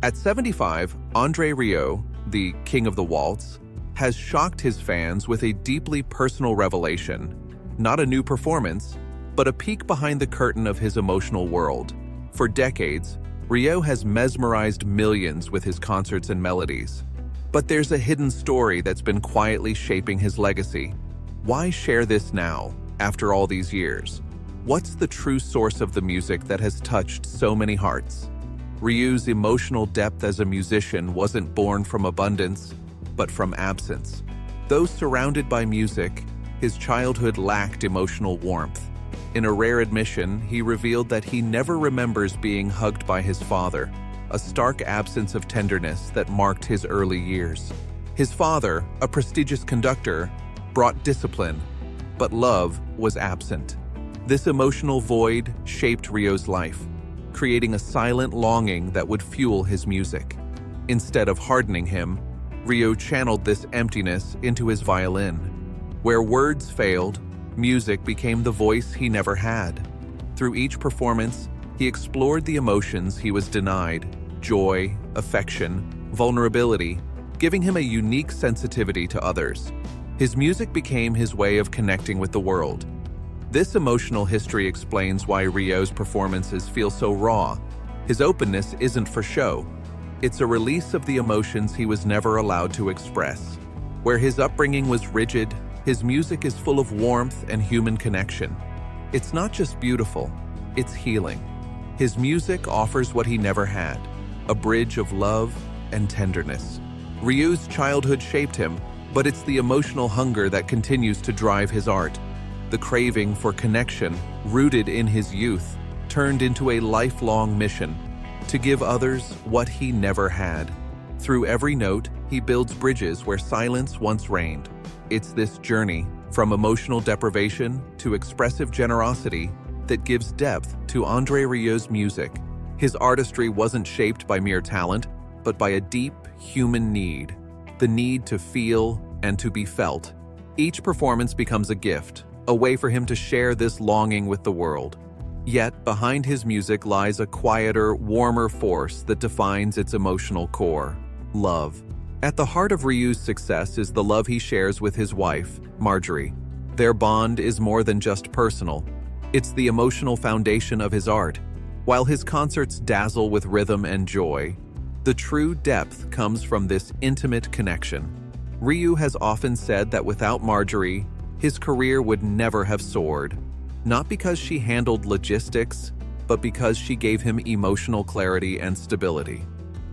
At 75, André Rieu, the king of the waltz, has shocked his fans with a deeply personal revelation, not a new performance, but a peek behind the curtain of his emotional world. For decades, Rieu has mesmerized millions with his concerts and melodies. But there's a hidden story that's been quietly shaping his legacy. Why share this now, after all these years? What's the true source of the music that has touched so many hearts? Rieu's emotional depth as a musician wasn't born from abundance, but from absence. Though surrounded by music, his childhood lacked emotional warmth. In a rare admission, he revealed that he never remembers being hugged by his father, a stark absence of tenderness that marked his early years. His father, a prestigious conductor, brought discipline, but love was absent. This emotional void shaped Rieu's life, creating a silent longing that would fuel his music. Instead of hardening him, Rieu channeled this emptiness into his violin. Where words failed, music became the voice he never had. Through each performance, he explored the emotions he was denied: joy, affection, vulnerability, giving him a unique sensitivity to others. His music became his way of connecting with the world. This emotional history explains why Rieu's performances feel so raw. His openness isn't for show. It's a release of the emotions he was never allowed to express. Where his upbringing was rigid, his music is full of warmth and human connection. It's not just beautiful, it's healing. His music offers what he never had: a bridge of love and tenderness. Rieu's childhood shaped him, but it's the emotional hunger that continues to drive his art. The craving for connection, rooted in his youth, turned into a lifelong mission: to give others what he never had. Through every note, he builds bridges where silence once reigned. It's this journey, from emotional deprivation to expressive generosity, that gives depth to André Rieu's music. His artistry wasn't shaped by mere talent, but by a deep human need: the need to feel and to be felt. Each performance becomes a gift, a way for him to share this longing with the world. Yet, behind his music lies a quieter, warmer force that defines its emotional core: love. At the heart of Rieu's success is the love he shares with his wife, Marjorie. Their bond is more than just personal. It's the emotional foundation of his art. While his concerts dazzle with rhythm and joy, the true depth comes from this intimate connection. Rieu has often said that without Marjorie, his career would never have soared. Not because she handled logistics, but because she gave him emotional clarity and stability.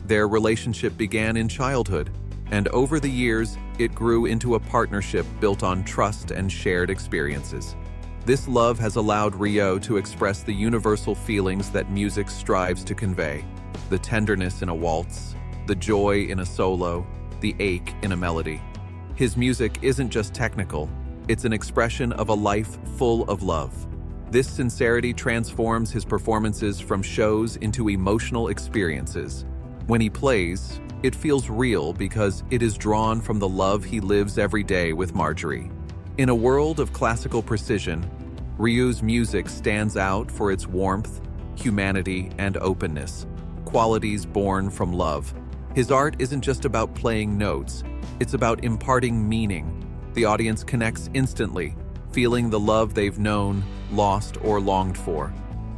Their relationship began in childhood, and over the years, it grew into a partnership built on trust and shared experiences. This love has allowed Rieu to express the universal feelings that music strives to convey: the tenderness in a waltz, the joy in a solo, the ache in a melody. His music isn't just technical, it's an expression of a life full of love. This sincerity transforms his performances from shows into emotional experiences. When he plays, it feels real because it is drawn from the love he lives every day with Marjorie. In a world of classical precision, Rieu's music stands out for its warmth, humanity, and openness, qualities born from love. His art isn't just about playing notes, it's about imparting meaning. The audience connects instantly, feeling the love they've known, lost, or longed for.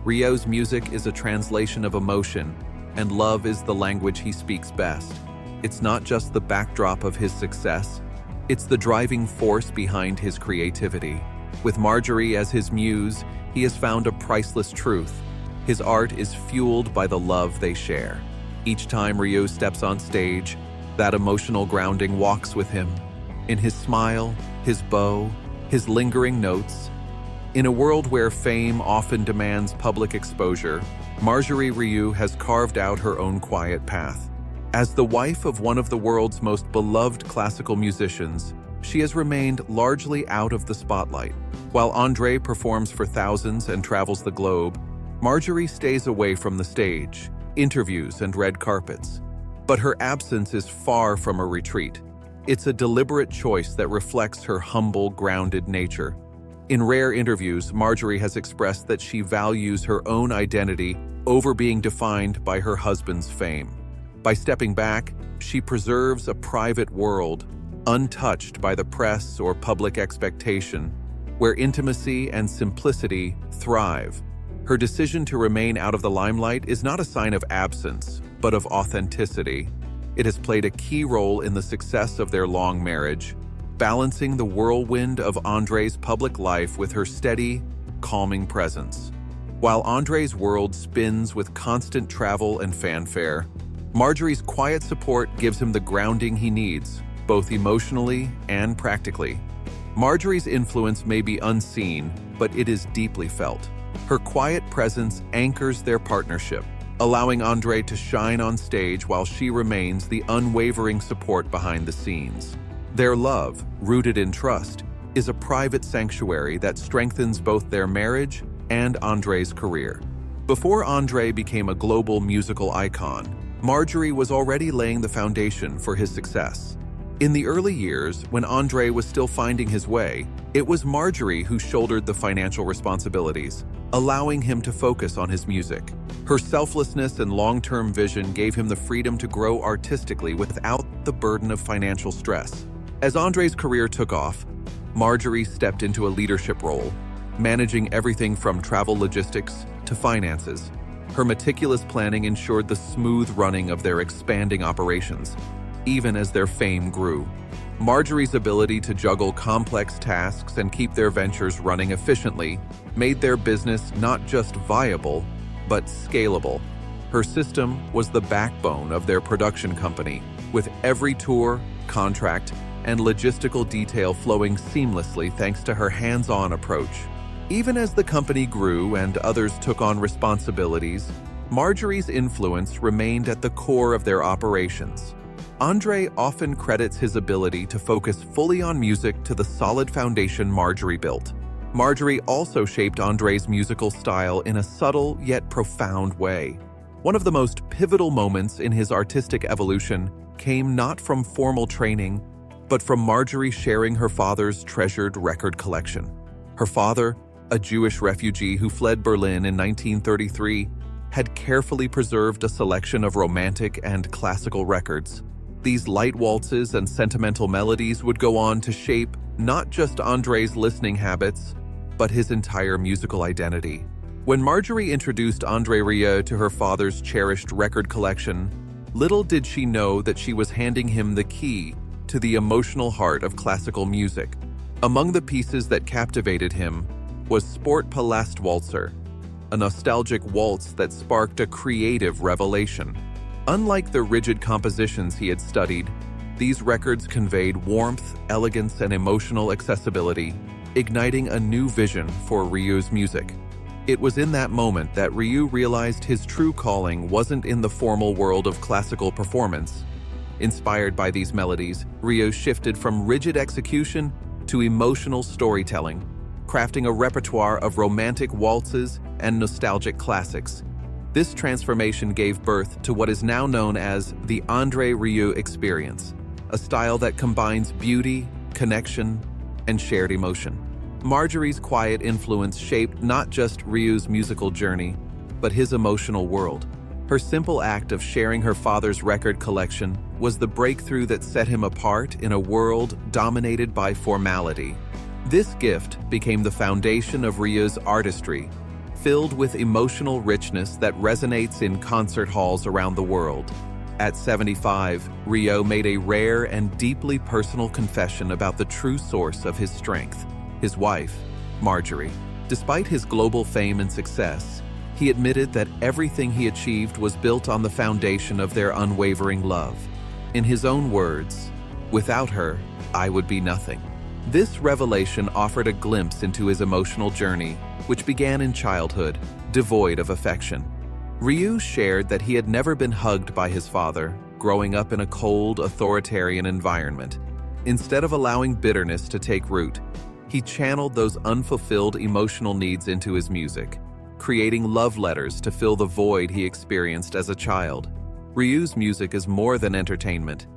Rieu's music is a translation of emotion, and love is the language he speaks best. It's not just the backdrop of his success, it's the driving force behind his creativity. With Marjorie as his muse, he has found a priceless truth: his art is fueled by the love they share. Each time Rieu steps on stage, that emotional grounding walks with him. In his smile, his bow, his lingering notes. In a world where fame often demands public exposure, Marjorie Rieu has carved out her own quiet path. As the wife of one of the world's most beloved classical musicians, she has remained largely out of the spotlight. While André performs for thousands and travels the globe, Marjorie stays away from the stage, interviews, and red carpets. But her absence is far from a retreat. It's a deliberate choice that reflects her humble, grounded nature. In rare interviews, Marjorie has expressed that she values her own identity over being defined by her husband's fame. By stepping back, she preserves a private world, untouched by the press or public expectation, where intimacy and simplicity thrive. Her decision to remain out of the limelight is not a sign of absence, but of authenticity. It has played a key role in the success of their long marriage, balancing the whirlwind of André's public life with her steady, calming presence. While André's world spins with constant travel and fanfare, Marjorie's quiet support gives him the grounding he needs, both emotionally and practically. Marjorie's influence may be unseen, but it is deeply felt. Her quiet presence anchors their partnership, allowing André to shine on stage while she remains the unwavering support behind the scenes. Their love, rooted in trust, is a private sanctuary that strengthens both their marriage and André's career. Before André became a global musical icon, Marjorie was already laying the foundation for his success. In the early years, when André was still finding his way, it was Marjorie who shouldered the financial responsibilities, allowing him to focus on his music. Her selflessness and long-term vision gave him the freedom to grow artistically without the burden of financial stress. As André's career took off, Marjorie stepped into a leadership role, managing everything from travel logistics to finances. Her meticulous planning ensured the smooth running of their expanding operations, even as their fame grew. Marjorie's ability to juggle complex tasks and keep their ventures running efficiently made their business not just viable, but scalable. Her system was the backbone of their production company, with every tour, contract, and logistical detail flowing seamlessly thanks to her hands-on approach. Even as the company grew and others took on responsibilities, Marjorie's influence remained at the core of their operations. André often credits his ability to focus fully on music to the solid foundation Marjorie built. Marjorie also shaped André's musical style in a subtle yet profound way. One of the most pivotal moments in his artistic evolution came not from formal training, but from Marjorie sharing her father's treasured record collection. Her father, a Jewish refugee who fled Berlin in 1933, had carefully preserved a selection of romantic and classical records. These light waltzes and sentimental melodies would go on to shape not just André's listening habits, but his entire musical identity. When Marjorie introduced André Rieu to her father's cherished record collection, little did she know that she was handing him the key to the emotional heart of classical music. Among the pieces that captivated him was Sportpalast Waltzer, a nostalgic waltz that sparked a creative revelation. Unlike the rigid compositions he had studied, these records conveyed warmth, elegance, and emotional accessibility, igniting a new vision for Rieu's music. It was in that moment that Rieu realized his true calling wasn't in the formal world of classical performance. Inspired by these melodies, Rieu shifted from rigid execution to emotional storytelling, crafting a repertoire of romantic waltzes and nostalgic classics. This transformation gave birth to what is now known as the André Rieu experience, a style that combines beauty, connection, and shared emotion. Marjorie's quiet influence shaped not just Rieu's musical journey, but his emotional world. Her simple act of sharing her father's record collection was the breakthrough that set him apart in a world dominated by formality. This gift became the foundation of Rieu's artistry, filled with emotional richness that resonates in concert halls around the world. At 75, Rieu made a rare and deeply personal confession about the true source of his strength, his wife, Marjorie. Despite his global fame and success, he admitted that everything he achieved was built on the foundation of their unwavering love. In his own words, "Without her, I would be nothing." This revelation offered a glimpse into his emotional journey, which began in childhood, devoid of affection. Rieu shared that he had never been hugged by his father, growing up in a cold, authoritarian environment. Instead of allowing bitterness to take root, he channeled those unfulfilled emotional needs into his music, creating love letters to fill the void he experienced as a child. Rieu's music is more than entertainment.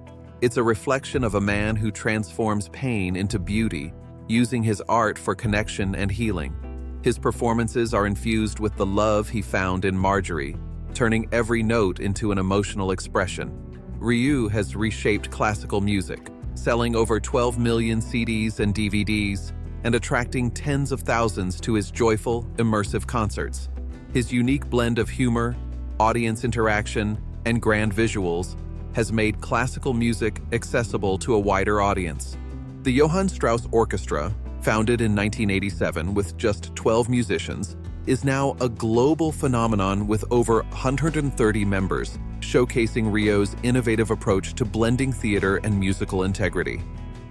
It's a reflection of a man who transforms pain into beauty, using his art for connection and healing. His performances are infused with the love he found in Marjorie, turning every note into an emotional expression. Rieu has reshaped classical music, selling over 12 million CDs and DVDs, and attracting tens of thousands to his joyful, immersive concerts. His unique blend of humor, audience interaction, and grand visuals has made classical music accessible to a wider audience. The Johann Strauss Orchestra, founded in 1987 with just 12 musicians, is now a global phenomenon with over 130 members, showcasing Rieu's innovative approach to blending theater and musical integrity.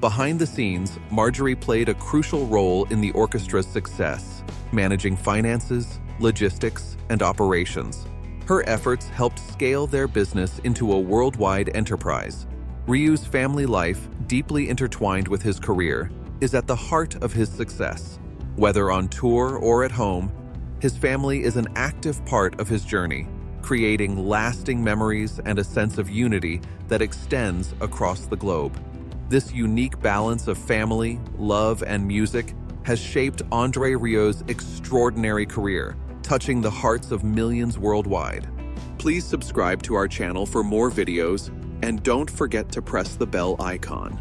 Behind the scenes, Marjorie played a crucial role in the orchestra's success, managing finances, logistics, and operations. Her efforts helped scale their business into a worldwide enterprise. Rieu's family life, deeply intertwined with his career, is at the heart of his success. Whether on tour or at home, his family is an active part of his journey, creating lasting memories and a sense of unity that extends across the globe. This unique balance of family, love, and music has shaped André Rieu's extraordinary career, touching the hearts of millions worldwide. Please subscribe to our channel for more videos, and don't forget to press the bell icon.